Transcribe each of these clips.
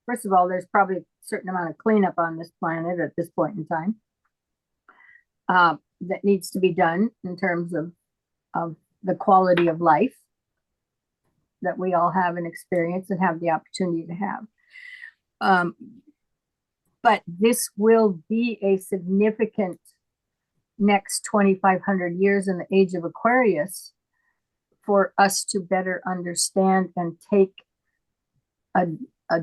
first of all, there's probably a certain amount of cleanup on this planet at this point in time that needs to be done in terms of the quality of life that we all have and experience and have the opportunity to have. But this will be a significant next 2,500 years in the age of Aquarius for us to better understand and take a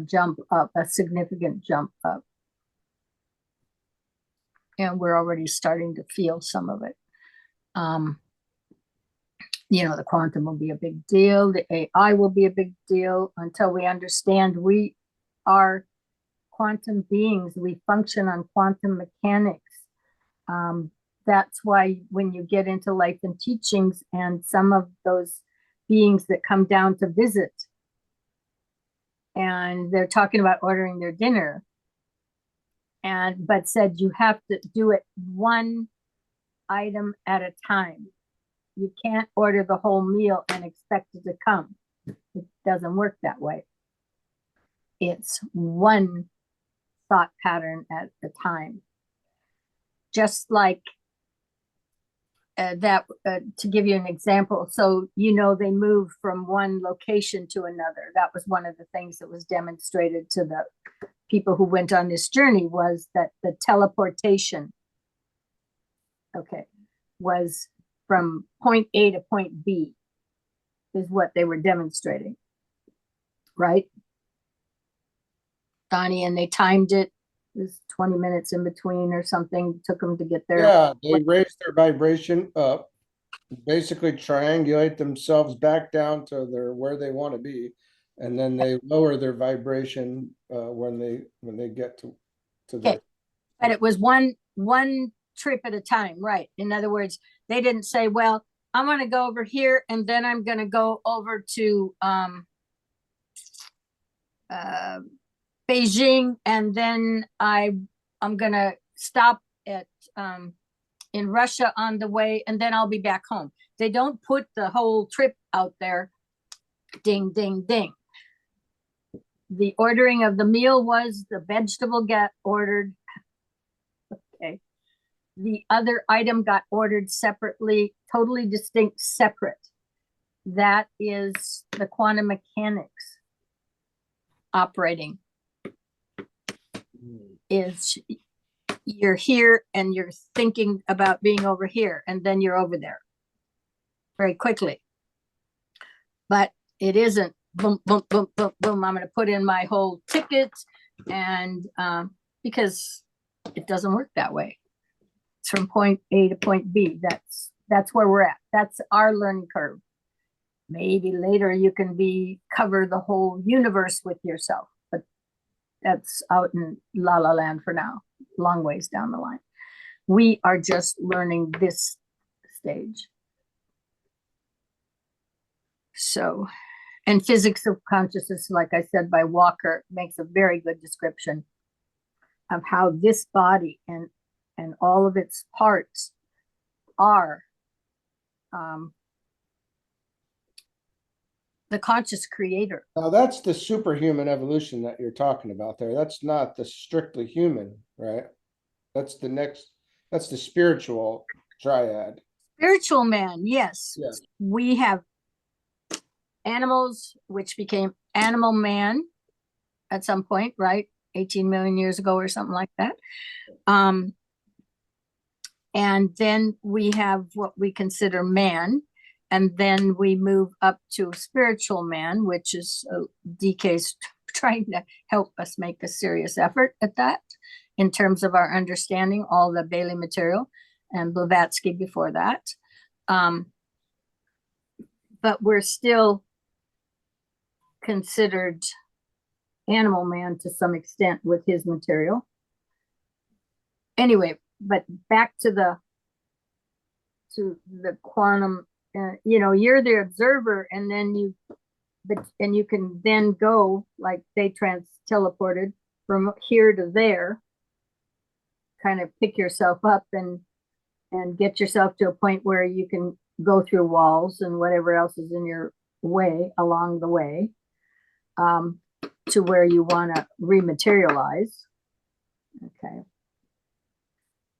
jump up, a significant jump up. And we're already starting to feel some of it. The quantum will be a big deal. The AI will be a big deal until we understand we are quantum beings. We function on quantum mechanics. That's why when you get into life and teachings and some of those beings that come down to visit and they're talking about ordering their dinner but said you have to do it one item at a time. You can't order the whole meal and expect it to come. It doesn't work that way. It's one thought pattern at a time. Just like to give you an example, so they move from one location to another. That was one of the things that was demonstrated to the people who went on this journey, was that the teleportation, was from point A to point B, is what they were demonstrating, right, Donnie? And they timed it. It was 20 minutes in between or something, took them to get there. Yeah, they raised their vibration up, basically triangulate themselves back down to where they want to be, and then they lower their vibration when they get to okay. But it was one trip at a time, right? In other words, they didn't say, well, I'm going to go over here and then I'm going to go over to Beijing, and then I'm going to stop at in Russia on the way, and then I'll be back home. They don't put the whole trip out there. Ding, ding, ding. The ordering of the meal was the vegetable got ordered. Okay. The other item got ordered separately, totally distinct, separate. That is the quantum mechanics operating. Is you're here and you're thinking about being over here, and then you're over there very quickly. But it isn't boom, boom, boom, boom, boom. I'm going to put in my whole ticket, and because it doesn't work that way. It's from point A to point B. That's where we're at. That's our learning curve. Maybe later you can cover the whole universe with yourself, but that's out in La La Land for now, long ways down the line. We are just learning this stage. So, and Physics of Consciousness, like I said, by Walker, makes a very good description of how this body and all of its parts are the conscious creator. Now that's the superhuman evolution that you're talking about there. That's not the strictly human, right? That's the spiritual triad. Spiritual man, yes. Yes. We have animals, which became animal man at some point, right? 18 million years ago or something like that. And then we have what we consider man. And then we move up to spiritual man, which is DK's trying to help us make a serious effort at that in terms of our understanding all the Bailey material, and Blavatsky before that. But we're still considered animal man to some extent with his material. Anyway, but back to the quantum. You're the observer, and then you can then go, like they teleported from here to there, kind of pick yourself up and get yourself to a point where you can go through walls and whatever else is in your way along the way. to where you want to rematerialize. Okay.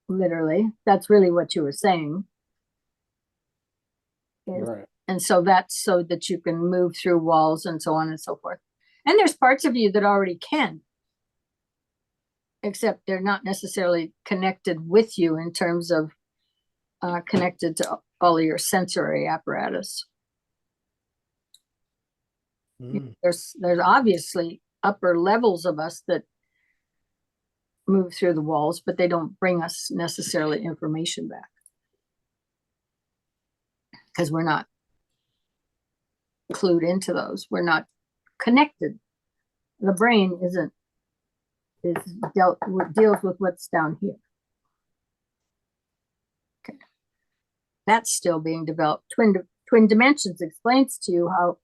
Literally, that's really what you were saying. Right. And so that's so that you can move through walls and so on and so forth. And there's parts of you that already can, except they're not necessarily connected with you in terms of connected to all of your sensory apparatus. There's obviously upper levels of us that move through the walls, but they don't bring us necessarily information back because we're not clued into those. We're not connected. The brain deals with what's down here. Okay. That's still being developed. Twin Dimensions explains to you how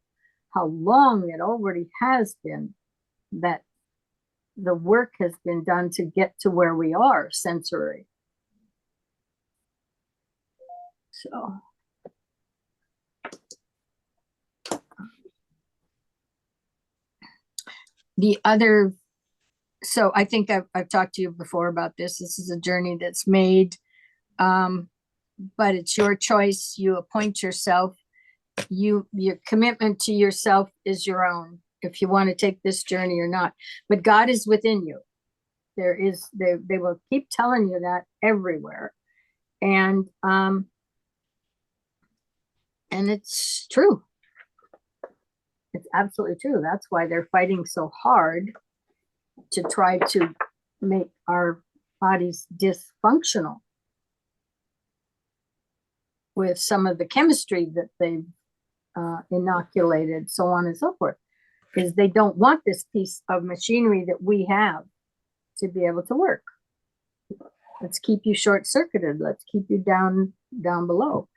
long it already has been that the work has been done to get to where we are sensory. So the other, so I think I've talked to you before about this. This is a journey that's made, but it's your choice. You appoint yourself. Your commitment to yourself is your own, if you want to take this journey or not. But God is within you. They will keep telling you that everywhere. And it's true. It's absolutely true. That's why they're fighting so hard to try to make our bodies dysfunctional with some of the chemistry that they've inoculated, so on and so forth, is they don't want this piece of machinery that we have to be able to work. Let's keep you short-circuited. Let's keep you down below.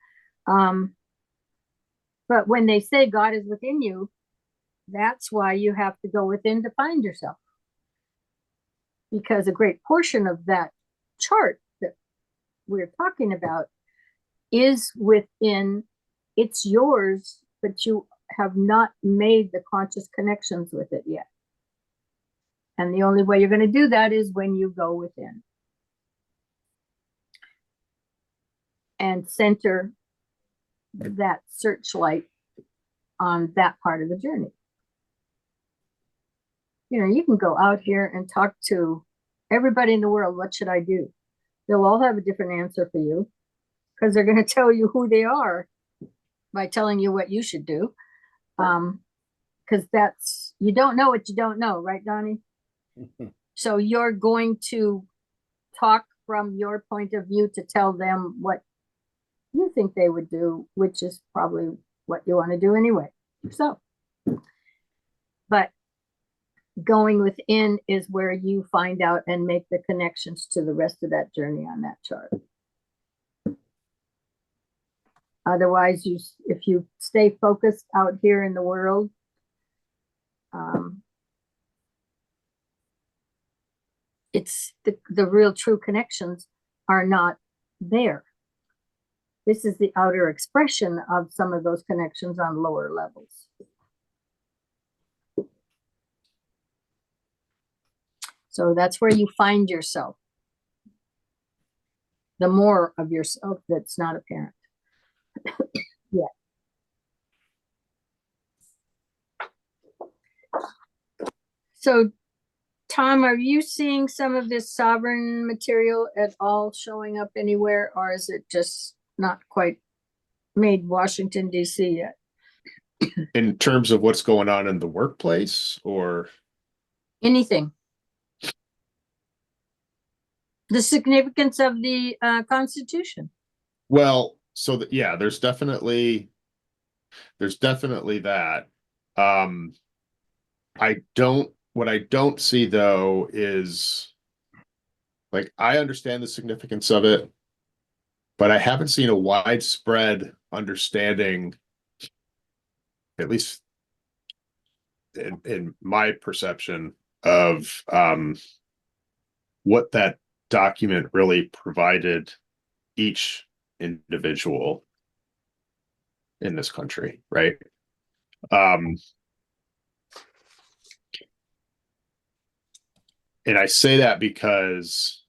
But when they say God is within you, that's why you have to go within to find yourself. Because a great portion of that chart that we're talking about is within, it's yours, but you have not made the conscious connections with it yet. And the only way you're going to do that is when you go within and center that searchlight on that part of the journey. You know, you can go out here and talk to everybody in the world. What should I do? They'll all have a different answer for you because they're going to tell you who they are by telling you what you should do. Because that's, you don't know what you don't know, right, Donnie? So you're going to talk from your point of view to tell them what you think they would do, which is probably what you want to do anyway. So, but going within is where you find out and make the connections to the rest of that journey on that chart. Otherwise, if you stay focused out here in the world, it's the real true connections are not there. This is the outer expression of some of those connections on lower levels. So that's where you find yourself. The more of yourself that's not apparent. Yeah. So, Tom, are you seeing some of this sovereign material at all showing up anywhere, or is it just not quite made Washington, D.C. yet? In terms of what's going on in the workplace, or Anything? The significance of the Constitution. well, so that, yeah, there's definitely that. What I don't see though is, like, I understand the significance of it, but I haven't seen a widespread understanding, at least in my perception, of what that document really provided each individual in this country, right? And I say that because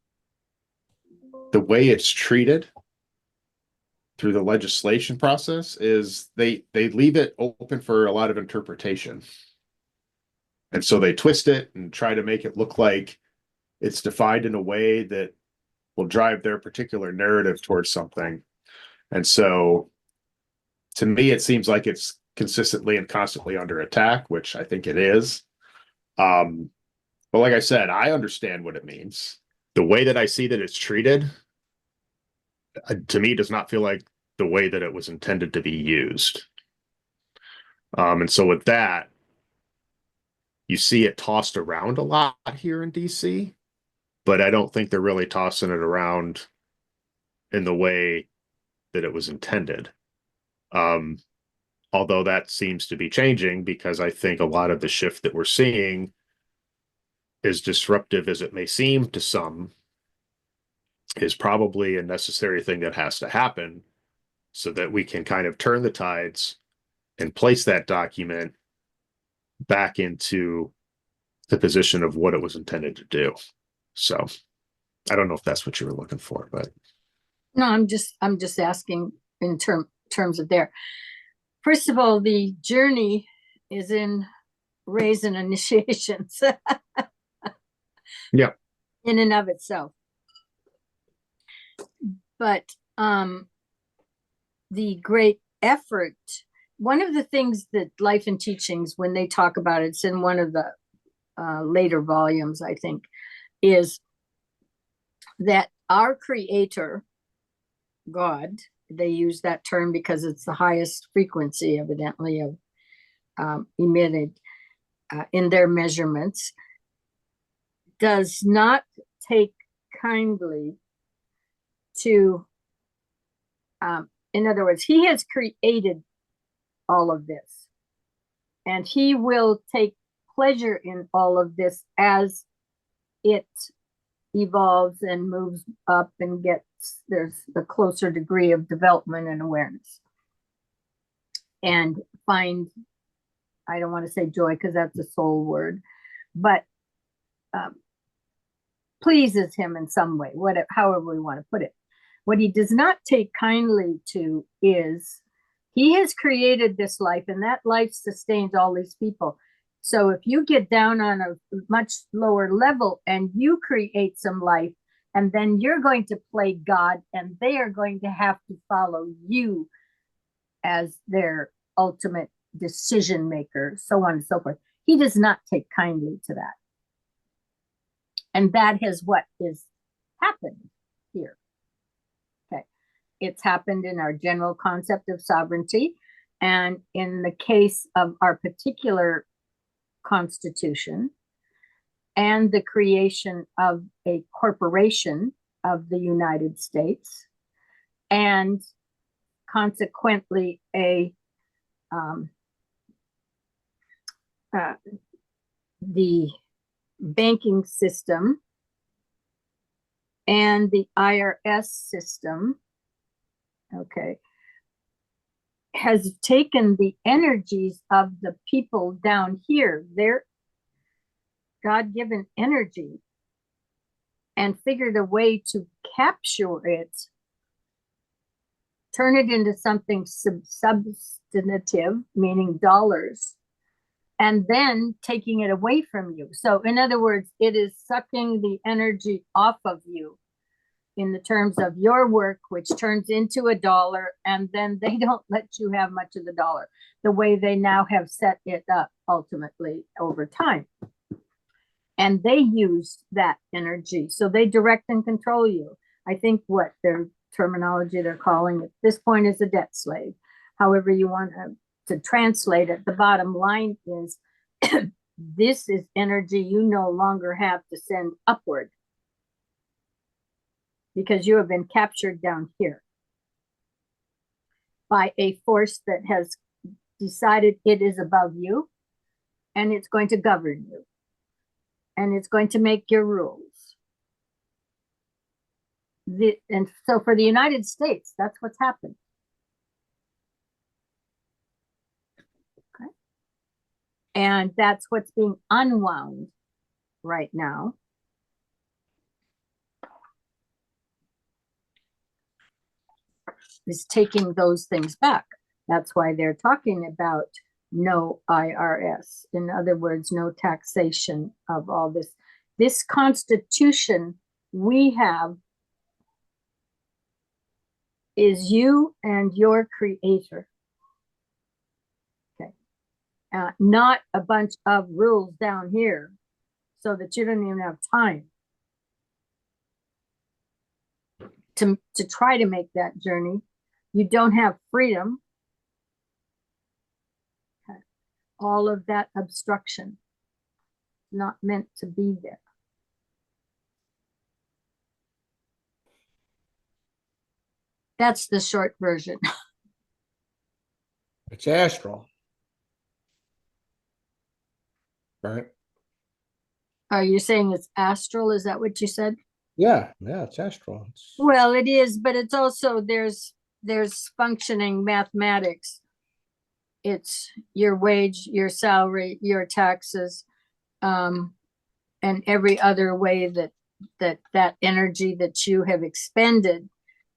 the way it's treated through the legislation process is they leave it open for a lot of interpretation. And so they twist it and try to make it look like it's defined in a way that will drive their particular narrative towards something. And so to me, it seems like it's consistently and constantly under attack, which I think it is. But like I said, I understand what it means. The way that I see that it's treated, to me, does not feel like the way that it was intended to be used. And so with that, you see it tossed around a lot here in DC, but I don't think they're really tossing it around in the way that it was intended. Um, although that seems to be changing because I think a lot of the shift that we're seeing, as disruptive as it may seem to some, is probably a necessary thing that has to happen so that we can kind of turn the tides and place that document back into the position of what it was intended to do. So I don't know if that's what you were looking for, but No, I'm just asking in terms of there. First of all, the journey is in raise and initiations yeah. in and of itself. But the great effort, one of the things that Life and Teachings, when they talk about it, it's in one of the later volumes, I think, is that our creator, God, they use that term because it's the highest frequency, evidently, of emitted in their measurements, does not take kindly to, in other words, he has created all of this, and he will take pleasure in all of this as it evolves and moves up and there's a closer degree of development and awareness, and find, I don't want to say joy because that's a soul word, but pleases him in some way, whatever, however we want to put it. What he does not take kindly to is he has created this life, and that life sustains all these people. So if you get down on a much lower level and you create some life, and then you're going to play God, and they are going to have to follow you as their ultimate decision maker, so on and so forth. He does not take kindly to that. And that is what is happened here. Okay. It's happened in our general concept of sovereignty. And in the case of our particular constitution and the creation of a corporation of the United States, and consequently the banking system and the IRS system, okay, has taken the energies of the people down here, their God-given energy, and figured a way to capture it, turn it into something substantive, meaning dollars, and then taking it away from you. So in other words, it is sucking the energy off of you in the terms of your work, which turns into a dollar, and then they don't let you have much of the dollar, the way they now have set it up ultimately over time. And they use that energy. So they direct and control you. I think what their terminology they're calling at this point is a debt slave. However you want to translate it, the bottom line is this is energy you no longer have to send upward because you have been captured down here by a force that has decided it is above you, and it's going to govern you, and it's going to make your rules. And so for the United States, that's what's happened. Okay. And that's what's being unwound right now is taking those things back. That's why they're talking about no IRS. In other words, no taxation of all this. This Constitution we have is you and your creator. Okay. Not a bunch of rules down here so that you don't even have time to try to make that journey. You don't have freedom. Okay. All of that obstruction not meant to be there. That's the short version. It's astral. Right? Are you saying it's astral? Is that what you said? Yeah, it's astral. Well, it is, but it's also there's functioning mathematics. It's your wage, your salary, your taxes, and every other way that energy that you have expended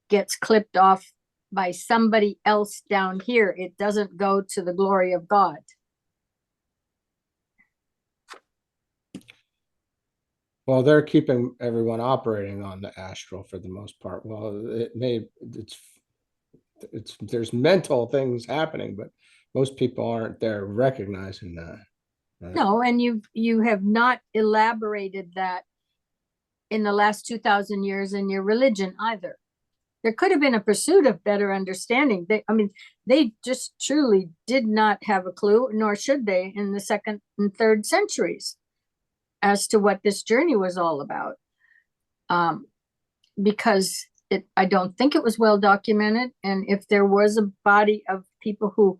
gets clipped off by somebody else down here. It doesn't go to the glory of God. Well, they're keeping everyone operating on the astral for the most part. Well, there's mental things happening, but most people aren't there recognizing that. Right? No, and you have not elaborated that in the last 2,000 years in your religion either. There could have been a pursuit of better understanding. They just truly did not have a clue, nor should they, in the 2nd and 3rd centuries as to what this journey was all about. Because I don't think it was well documented. And if there was a body of people who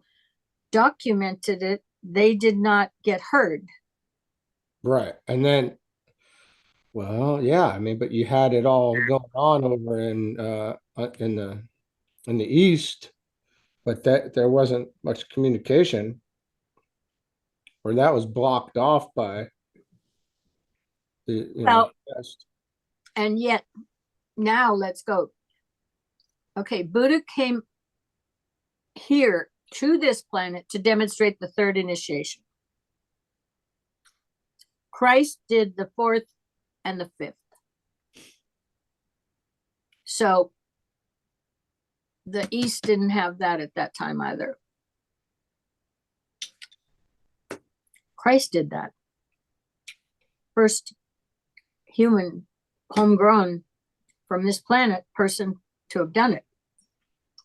documented it, they did not get heard. Right. And then, well, yeah, I mean, but you had it all going on over in the East, but that there wasn't much communication, or that was blocked off by the Well, West. and yet now let's go. Okay, Buddha came here to this planet to demonstrate the 3rd initiation. Christ did the 4th and the 5th. So the East didn't have that at that time either. Christ did that. First human, homegrown from this planet person to have done it.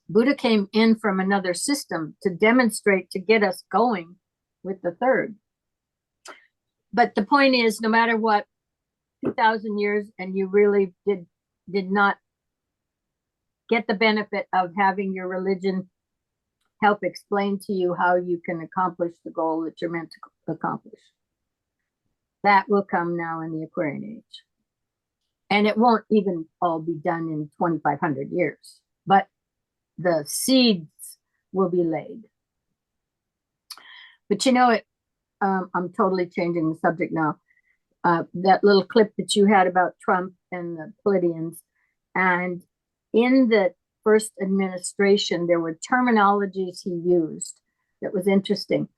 Buddha came in from another system to demonstrate, to get us going with the 3rd. But the point is, no matter what, 2,000 years, and you really did not get the benefit of having your religion help explain to you how you can accomplish the goal that you're meant to accomplish. That will come now in the Aquarian age. And it won't even all be done in 2,500 years, but the seeds will be laid. But I'm totally changing the subject now. That little clip that you had about Trump and the Pleiadians, and in the first administration, there were terminologies he used that was interesting.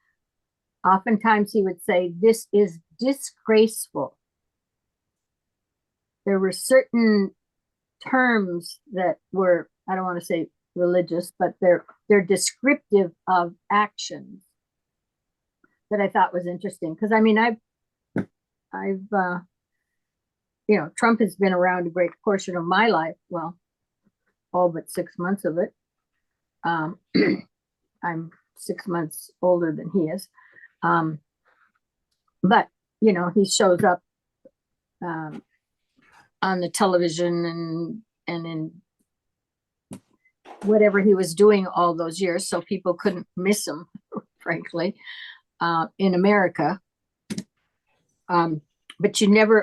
Oftentimes he would say, "This is disgraceful." There were certain terms that were, I don't want to say religious, but they're descriptive of actions that I thought was interesting. Because I've Trump has been around a great portion of my life. Well, all but 6 months of it. I'm 6 months older than he is. But he shows up on the television and in whatever he was doing all those years, so people couldn't miss him, frankly, in America. But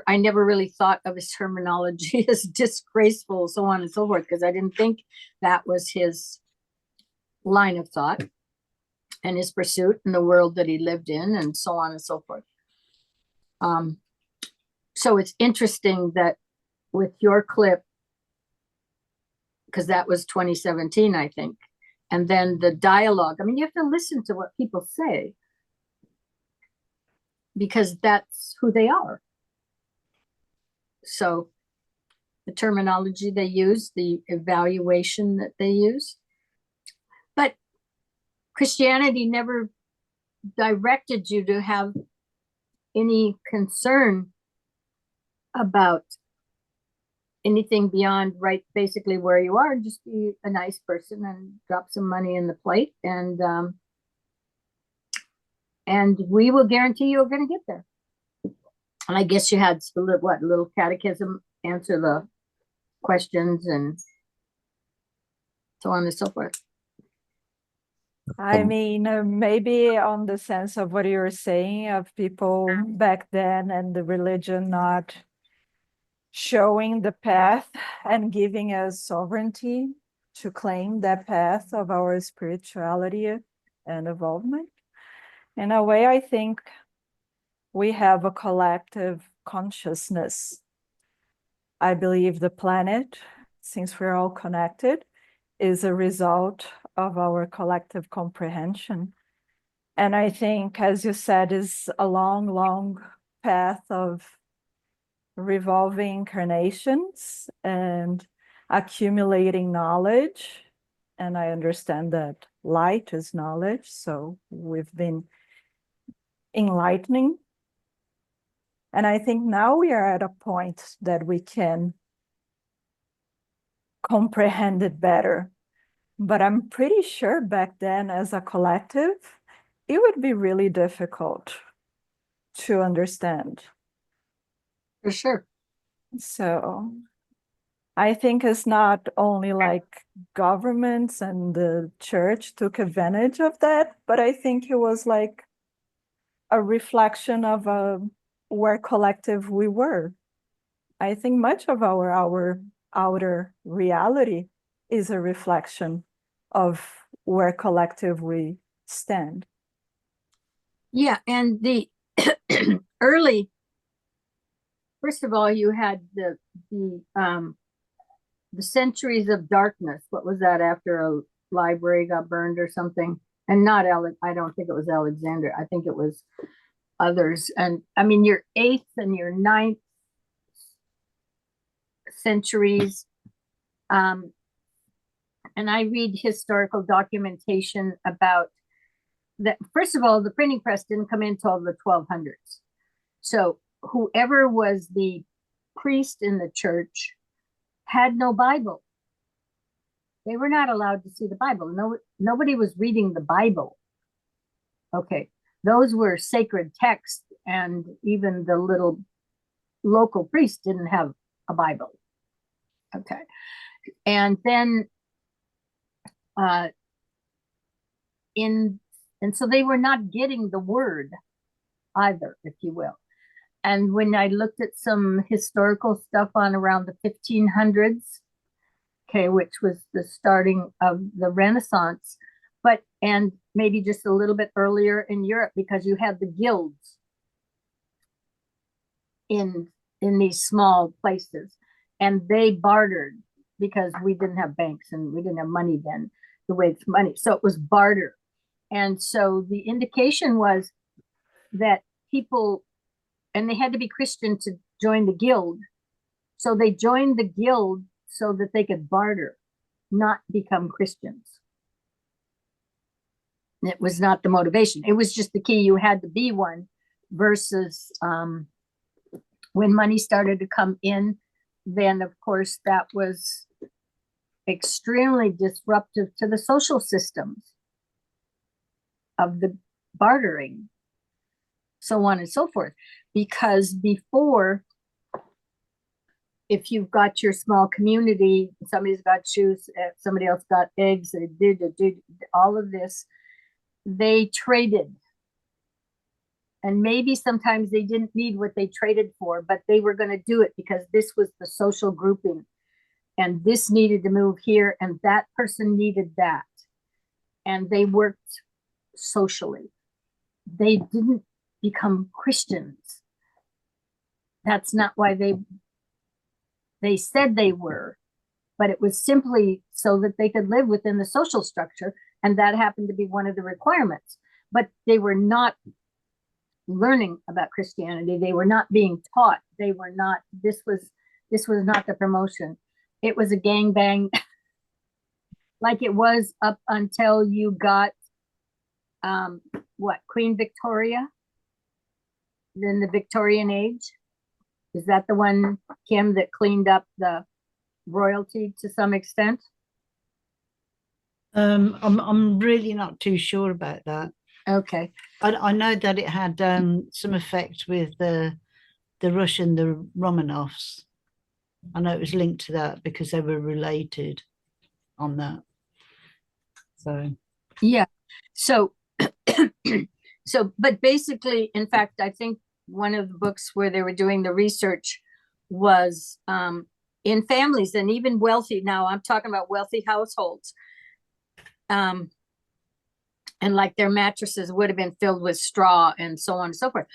I never really thought of his terminology as disgraceful, so on and so forth, because I didn't think that was his line of thought and his pursuit in the world that he lived in, and so on and so forth. So it's interesting that with your clip, because that was 2017, I think. And then the dialogue. I mean, you have to listen to what people say because that's who they are. So the terminology they use, the evaluation that they use. But Christianity never directed you to have any concern about anything beyond basically where you are, and just be a nice person and drop some money in the plate, and we will guarantee you're going to get there. And I guess you had little catechism, answer the questions and so on and so forth. I mean, maybe on the sense of what you're saying of people back then and the religion not showing the path and giving us sovereignty to claim that path of our spirituality and involvement. In a way, I think we have a collective consciousness. I believe the planet, since we're all connected, is a result of our collective comprehension. And I think, as you said, is a long, long path of revolving incarnations and accumulating knowledge. And I understand that light is knowledge, so we've been enlightening. And I think now we are at a point that we can comprehend it better. But I'm pretty sure back then, as a collective, it would be really difficult to understand. For sure. So I think it's not only like governments and the church took advantage of that, but I think it was like a reflection of where collective we were. I think much of our outer reality is a reflection of where collective we stand. Yeah, and the early, first of all, you had the centuries of darkness. What was that after a library got burned or something? And not I don't think it was Alexander. I think it was others. And I mean, your 8th and your 9th centuries. And I read historical documentation about that. First of all, the printing press didn't come in until the 1200s. So whoever was the priest in the church had no Bible. They were not allowed to see the Bible. Nobody was reading the Bible. Okay, those were sacred texts, and even the little local priest didn't have a Bible. Okay, and then and so they were not getting the word either, if you will. And when I looked at some historical stuff on around the 1500s, okay, which was the starting of the Renaissance, and maybe just a little bit earlier in Europe, because you had the guilds in these small places, and they bartered because we didn't have banks and we didn't have money then the way it's money. So it was barter. And so the indication was that people, and they had to be Christian to join the guild. So they joined the guild so that they could barter, not become Christians. It was not the motivation. It was just the key. You had to be one, versus when money started to come in, then of course that was extremely disruptive to the social systems of the bartering, so on and so forth. Because before, if you've got your small community, somebody's got shoes, somebody else got eggs, they did all of this, they traded. And maybe sometimes they didn't need what they traded for, but they were going to do it because this was the social grouping. And this needed to move here, and that person needed that. And they worked socially. They didn't become Christians. That's not why they said they were, but it was simply so that they could live within the social structure, and that happened to be one of the requirements. But they were not learning about Christianity. They were not being taught. They were not, this was not the promotion. It was a gangbang like it was up until you got what, Queen Victoria? Then the Victorian age? Is that the one, Kim, that cleaned up the royalty to some extent? I'm really not too sure about that. Okay. I know that it had some effect with the Russian, the Romanovs. I know it was linked to that because they were related on that. So Yeah. So, but basically, in fact, I think one of the books where they were doing the research was in families, and even wealthy. Now I'm talking about wealthy households. And like their mattresses would have been filled with straw and so on and so forth.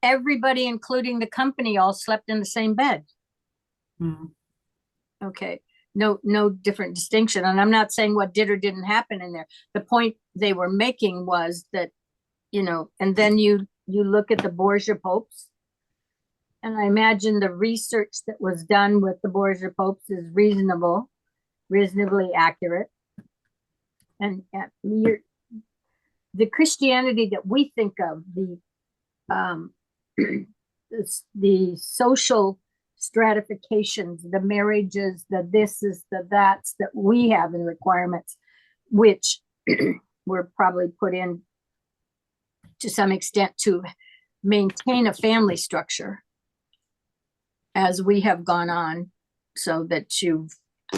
Everybody, including the company, all slept in the same bed. Okay. No different distinction. And I'm not saying what did or didn't happen in there. The point they were making was that, and then you look at the Borgia popes, and I imagine the research that was done with the Borgia popes is reasonably accurate. And the Christianity that we think of, the social stratifications, the marriages, the thises, the that's that we have in requirements, which were probably put in to some extent to maintain a family structure as we have gone on, so that you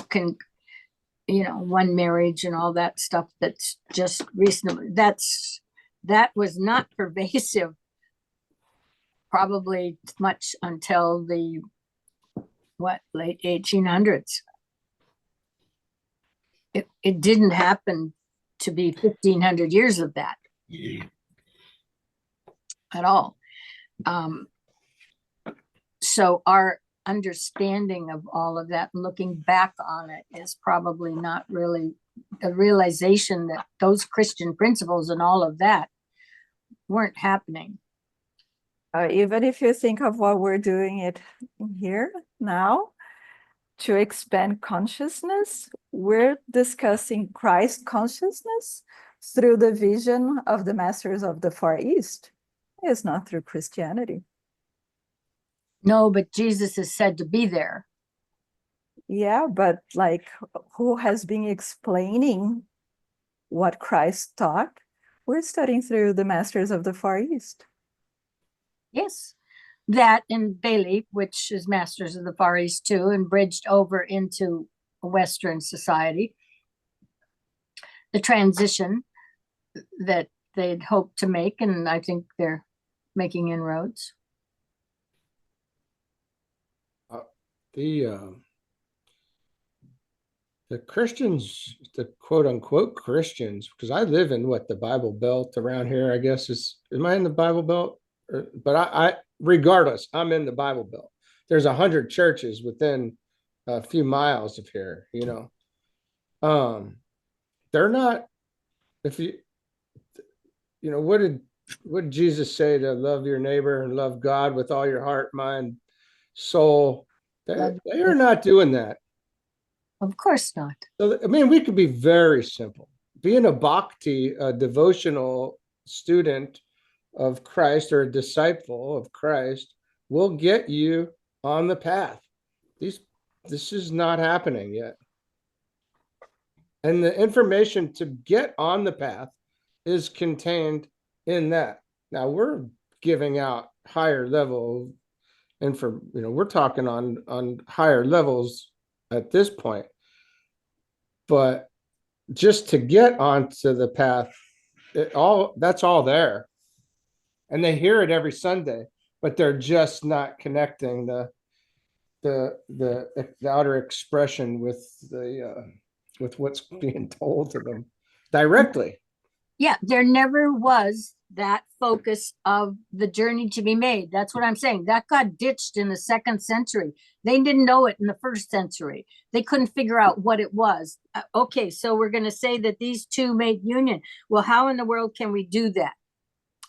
can, one marriage and all that stuff that's just reasonable. That was not pervasive probably much until the late 1800s. It didn't happen to be 1500 years of that at all. So our understanding of all of that, looking back on it, is probably not really a realization that those Christian principles and all of that weren't happening. Even if you think of what we're doing it here now to expand consciousness, we're discussing Christ consciousness through the vision of the masters of the Far East. It's not through Christianity. No, but Jesus is said to be there. Yeah, but like, who has been explaining what Christ taught? We're studying through the masters of the Far East. Yes, that and Bailey, which is masters of the Far East too, and bridged over into Western society. The transition that they'd hoped to make, and I think they're making inroads. The Christians, the quote unquote Christians, because I live in the Bible Belt around here, I guess am I in the Bible Belt? But I regardless, I'm in the Bible Belt. There's 100 churches within a few miles of here, they're not, if what did Jesus say? To love your neighbor and love God with all your heart, mind, soul. They are not doing that. Of course not. So, I mean, we could be very simple. Being a bhakti, a devotional student of Christ or a disciple of Christ will get you on the path. This is not happening yet. And the information to get on the path is contained in that. Now we're giving out higher level we're talking on higher levels at this point. But just to get onto the path, that's all there. And they hear it every Sunday, but they're just not connecting the outer expression with what's being told to them directly. Yeah, there never was that focus of the journey to be made. That's what I'm saying. That got ditched in the 2nd century. They didn't know it in the 1st century. They couldn't figure out what it was. Okay, so we're going to say that these two made union. Well, how in the world can we do that?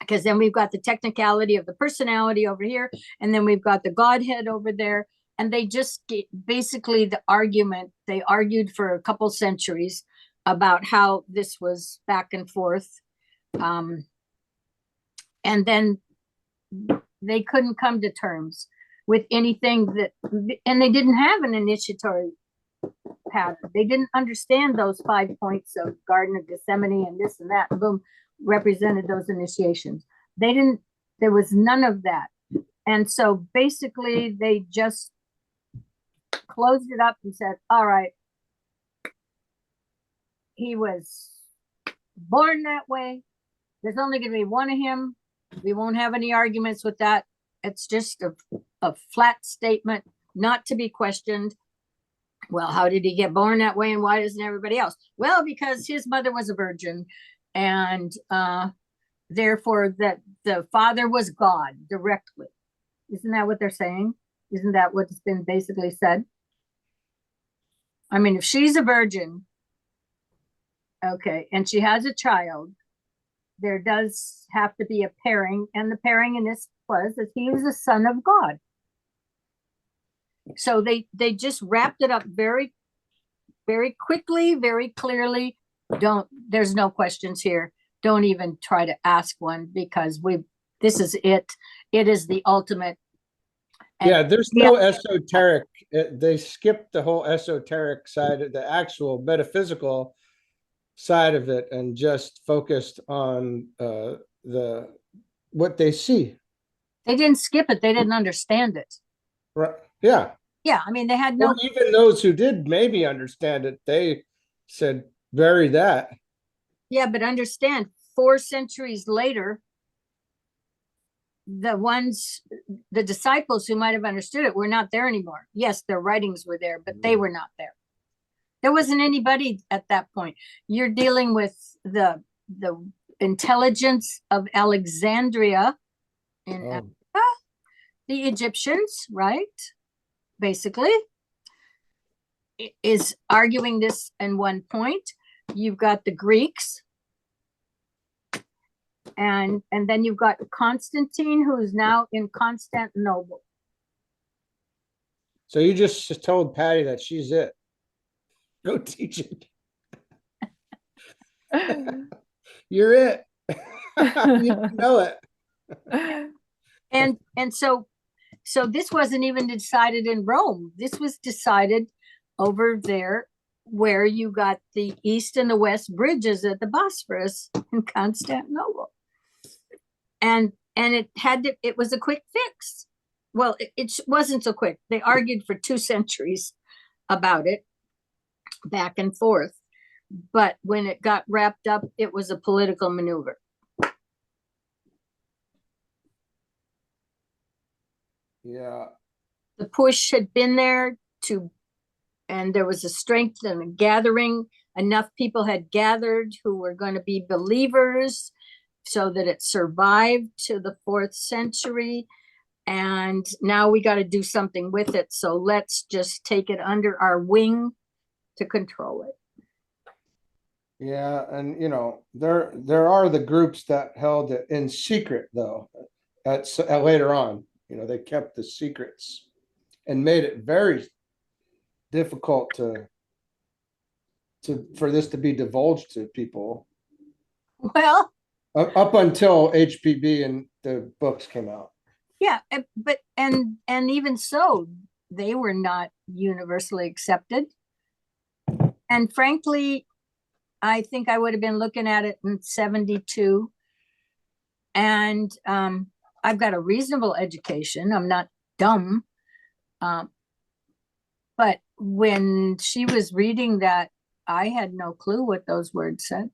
Because then we've got the technicality of the personality over here, and then we've got the Godhead over there. And they just basically the argument, they argued for a couple centuries about how this was back and forth. And then they couldn't come to terms with anything that, and they didn't have an initiatory pattern. They didn't understand those 5 points of Garden of Gethsemane and this and that, and boom, represented those initiations. They didn't, there was none of that. And so basically they just closed it up and said, all right, he was born that way. There's only going to be one of him. We won't have any arguments with that. It's just a flat statement, not to be questioned. Well, how did he get born that way, and why doesn't everybody else? Well, because his mother was a virgin, and therefore that the father was God directly. Isn't that what they're saying? Isn't that what's been basically said? I mean, if she's a virgin, okay, and she has a child, there does have to be a pairing, and the pairing in this was that he was the son of God. So they just wrapped it up very, very quickly, very clearly. There's no questions here. Don't even try to ask one, because this is it. It is the ultimate. Yeah, there's no esoteric. They skipped the whole esoteric side of the actual metaphysical side of it and just focused on what they see. They didn't skip it. They didn't understand it. Right. Yeah. Yeah. I mean, they had no. Or even those who did maybe understand it, they said, bury that. Yeah, but understand, 4 centuries later, the disciples who might have understood it were not there anymore. Yes, their writings were there, but they were not there. There wasn't anybody at that point. You're dealing with the intelligence of Alexandria in Africa, the Egyptians, right? Basically, is arguing this in one point. You've got the Greeks, and then you've got Constantine, who's now in Constantinople. So you just told Patty that she's it. Go teach it. You're it. You know it. And so this wasn't even decided in Rome. This was decided over there where you got the east and the west bridges at the Bosphorus in Constantinople. And it was a quick fix. Well, it wasn't so quick. They argued for 2 centuries about it, back and forth. But when it got wrapped up, it was a political maneuver. Yeah. The push had been there and there was a strength and a gathering. Enough people had gathered who were going to be believers so that it survived to the 4th century. And now we got to do something with it. So let's just take it under our wing to control it. Yeah, and there are the groups that held it in secret, though. At later on, they kept the secrets and made it very difficult for this to be divulged to people. Well, up until HPB and the books came out. Yeah, but and even so, they were not universally accepted. And frankly, I think I would have been looking at it in 72. And I've got a reasonable education. I'm not dumb. But when she was reading that, I had no clue what those words said.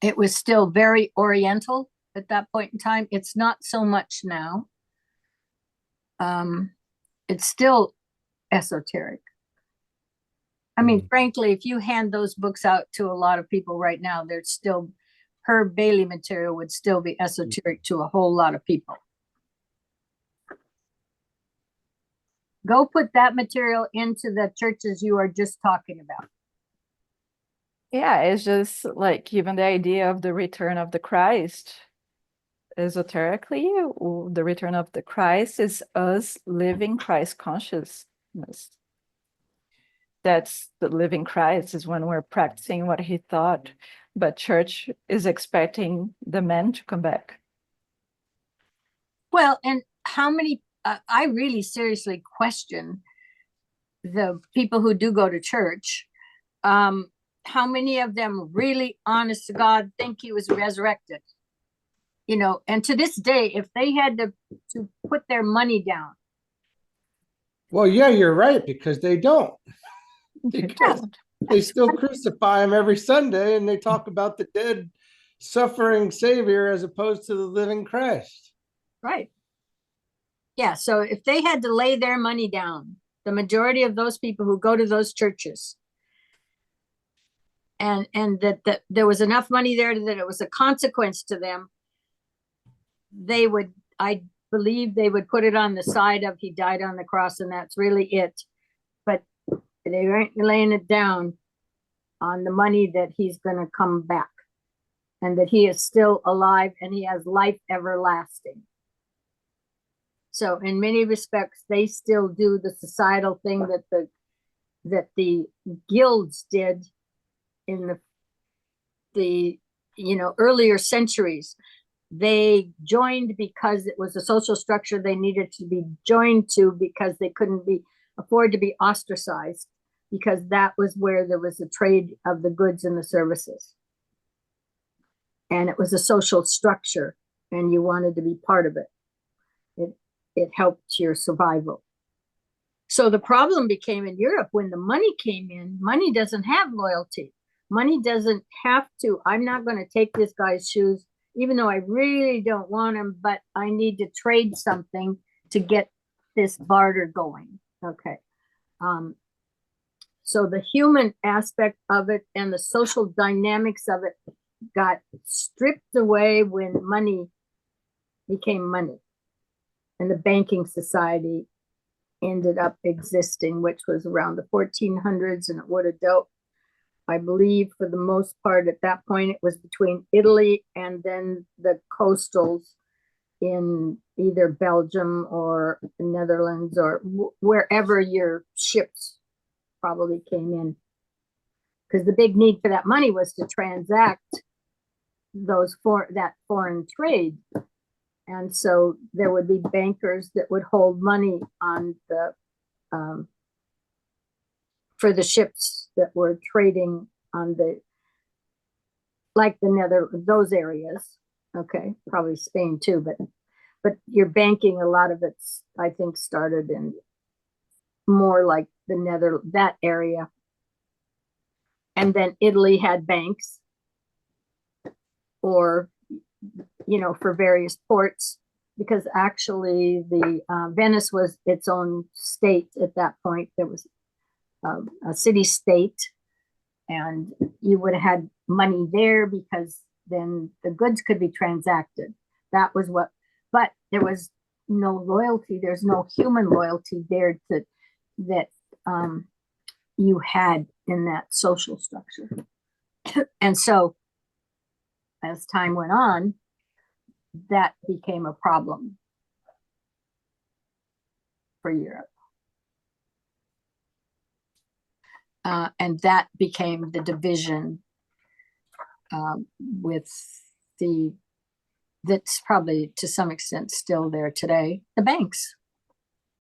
It was still very Oriental at that point in time. It's not so much now. It's still esoteric. I mean, frankly, if you hand those books out to a lot of people right now, they're still her Bailey material would still be esoteric to a whole lot of people. Go put that material into the churches you are just talking about. Yeah, it's just like even the idea of the return of the Christ, esoterically, the return of the Christ is us living Christ consciousness. That's the living Christ, is when we're practicing what he thought, but church is expecting the man to come back. Well, and how many, I really seriously question the people who do go to church. How many of them really, honest to God, think he was resurrected? You know, and to this day, if they had to put their money down. Well, yeah, you're right, because they don't. Because Don't. they still crucify him every Sunday, and they talk about the dead, suffering Savior as opposed to the living Christ. Right. Yeah, so if they had to lay their money down, the majority of those people who go to those churches, and that there was enough money there that it was a consequence to them, they would, I believe they would put it on the side of he died on the cross and that's really it. But they weren't laying it down on the money that he's going to come back and that he is still alive and he has life everlasting. So in many respects, they still do the societal thing that the guilds did in the earlier centuries. They joined because it was a social structure they needed to be joined to, because they couldn't afford to be ostracized, because that was where there was a trade of the goods and the services. And it was a social structure and you wanted to be part of it. It helped your survival. So the problem became in Europe when the money came in. Money doesn't have loyalty. Money doesn't have to, I'm not going to take this guy's shoes, even though I really don't want them, but I need to trade something to get this barter going. Okay. So the human aspect of it and the social dynamics of it got stripped away when money became money. And the banking society ended up existing, which was around the 1400s, and it would have dealt, I believe, for the most part at that point, it was between Italy and then the coastals in either Belgium or the Netherlands or wherever your ships probably came in. Because the big need for that money was to transact that foreign trade. And so there would be bankers that would hold money on the for the ships that were trading on those areas. Okay, probably Spain too, but your banking, a lot of it's, I think, started in more like that area. And then Italy had banks, or for various ports, because actually the Venice was its own state at that point. There was a city state, and you would have had money there because then the goods could be transacted. That was but there was no loyalty. There's no human loyalty there that you had in that social structure. And so as time went on, that became a problem for Europe. And that became the division that's probably to some extent still there today, the banks.